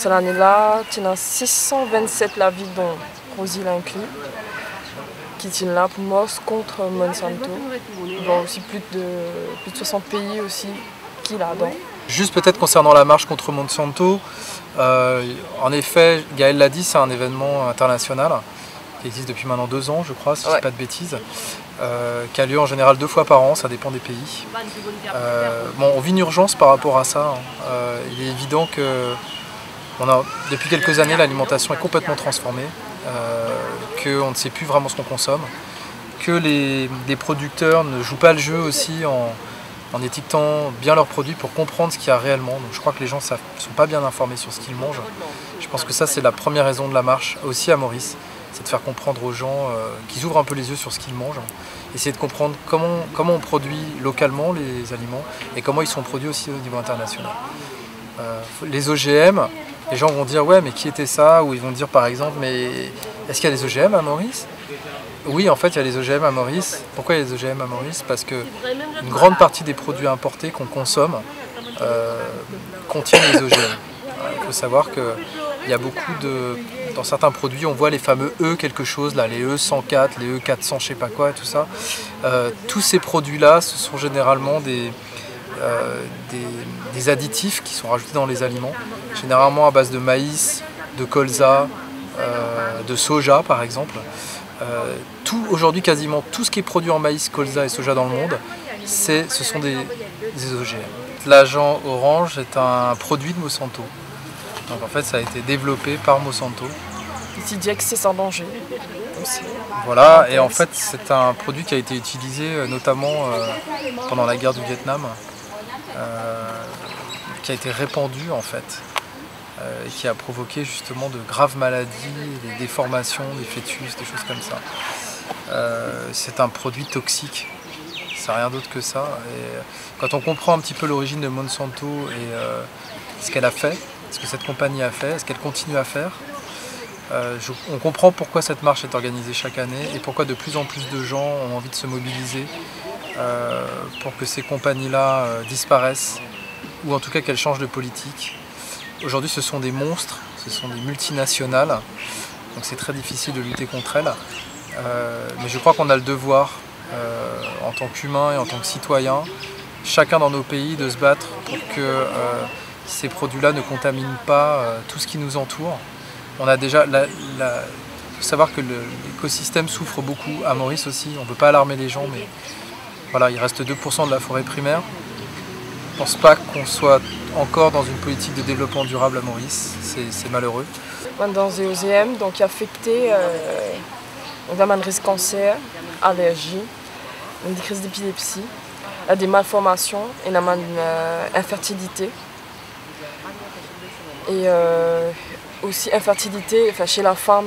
cette année-là, tu as 627 la vie dont Rosie l'a inclus, qui tient là pour moi contre Monsanto. Il y a aussi plus de 60 pays aussi qui là-dedans. Juste peut-être concernant la marche contre Monsanto, en effet, Gaël l'a dit, c'est un événement international qui existe depuis maintenant 2 ans, je crois, si je ne dis pas de bêtises, qui a lieu en général 2 fois par an, ça dépend des pays. Bon, on vit une urgence par rapport à ça. Il est évident que depuis quelques années, l'alimentation est complètement transformée, qu'on ne sait plus vraiment ce qu'on consomme, que les producteurs ne jouent pas le jeu aussi en étiquetant bien leurs produits pour comprendre ce qu'il y a réellement. Donc je crois que les gens ne sont pas bien informés sur ce qu'ils mangent. Je pense que ça, c'est la première raison de la marche, aussi à Maurice, c'est de faire comprendre aux gens qu'ils ouvrent un peu les yeux sur ce qu'ils mangent, essayer de comprendre comment on produit localement les aliments et comment ils sont produits aussi au niveau international. Les OGM, les gens vont dire ouais mais qui était ça, ou ils vont dire par exemple mais est-ce qu'il y a des OGM à Maurice? Oui, en fait il y a des OGM à Maurice. Pourquoi il y a des OGM à Maurice? Parce que une grande partie des produits importés qu'on consomme contiennent les OGM. Il faut savoir qu'il y a beaucoup dans certains produits, on voit les fameux E quelque chose, là, les E104, les E400, je sais pas quoi et tout ça. Tous ces produits-là, ce sont généralement des additifs qui sont rajoutés dans les aliments, généralement à base de maïs, de colza, de soja par exemple. Aujourd'hui, quasiment tout ce qui est produit en maïs, colza et soja dans le monde, ce sont des OGM. L'agent orange est un produit de Monsanto. Donc en fait, ça a été développé par Monsanto. Il dit que c'est sans danger. Voilà, et en fait, c'est un produit qui a été utilisé notamment pendant la guerre du Vietnam, qui a été répandu en fait, et qui a provoqué justement de graves maladies, des déformations, des fœtus, des choses comme ça. C'est un produit toxique, c'est rien d'autre que ça. Et quand on comprend un petit peu l'origine de Monsanto et ce qu'elle a fait, ce que cette compagnie a fait, ce qu'elle continue à faire, on comprend pourquoi cette marche est organisée chaque année et pourquoi de plus en plus de gens ont envie de se mobiliser pour que ces compagnies-là disparaissent, ou en tout cas qu'elles changent de politique. Aujourd'hui, ce sont des monstres, ce sont des multinationales, donc c'est très difficile de lutter contre elles. Mais je crois qu'on a le devoir, en tant qu'humains et en tant que citoyens, chacun dans nos pays, de se battre pour que ces produits-là ne contaminent pas tout ce qui nous entoure. On a déjà, il faut savoir que l'écosystème souffre beaucoup, à Maurice aussi, on ne peut pas alarmer les gens, mais voilà, il reste 2% de la forêt primaire. Je ne pense pas qu'on soit encore dans une politique de développement durable à Maurice, c'est malheureux. Dans les OGM, donc il affecté notamment le risque cancer, allergie, des crises d'épilepsie, des malformations et une infertilité. Et aussi infertilité chez la femme,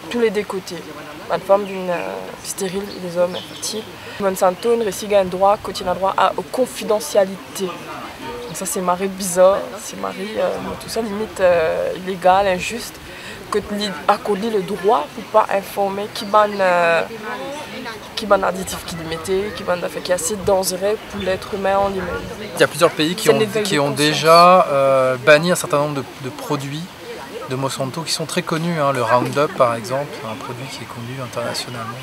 tous les deux côtés. La femme stérile et les hommes infertiles. Monsanto a un droit, droit à confidentialité. Donc ça c'est marré bizarre, c'est marré tout ça limite illégal, injuste, que accorder le droit pour pas informer qui additif qui mettait, qui est assez dangereux pour l'être humain en lui-même. Il y a plusieurs pays qui ont déjà banni un certain nombre de produits de Monsanto qui sont très connus, hein. Le Roundup par exemple, un produit qui est connu internationalement,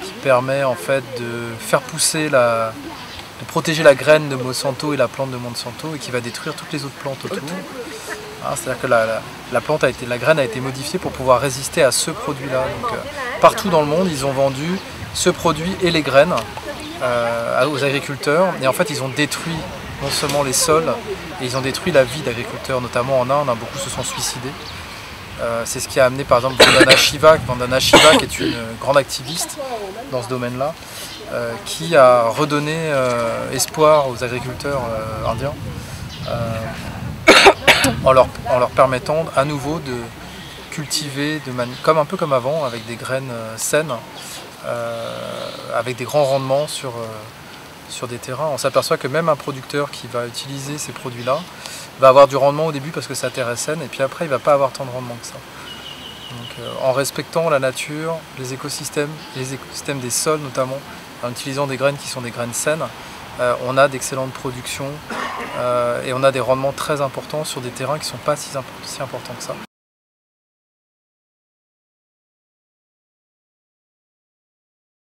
qui permet en fait de faire pousser de protéger la graine de Monsanto et la plante de Monsanto et qui va détruire toutes les autres plantes autour. Hein, c'est-à-dire que la graine a été modifiée pour pouvoir résister à ce produit-là. Donc partout dans le monde, ils ont vendu ce produit et les graines aux agriculteurs. Et en fait, ils ont détruit non seulement les sols, et ils ont détruit la vie d'agriculteurs, notamment en Inde, hein, beaucoup se sont suicidés. C'est ce qui a amené par exemple Vandana Shiva, qui est une grande activiste dans ce domaine-là, qui a redonné espoir aux agriculteurs indiens en leur permettant à nouveau de cultiver un peu comme avant, avec des graines saines, avec des grands rendements sur des terrains. On s'aperçoit que même un producteur qui va utiliser ces produits-là va avoir du rendement au début parce que sa terre est saine, et puis après il ne va pas avoir tant de rendement que ça. Donc, en respectant la nature, les écosystèmes des sols notamment, en utilisant des graines qui sont des graines saines, on a d'excellentes productions et on a des rendements très importants sur des terrains qui ne sont pas si importants que ça.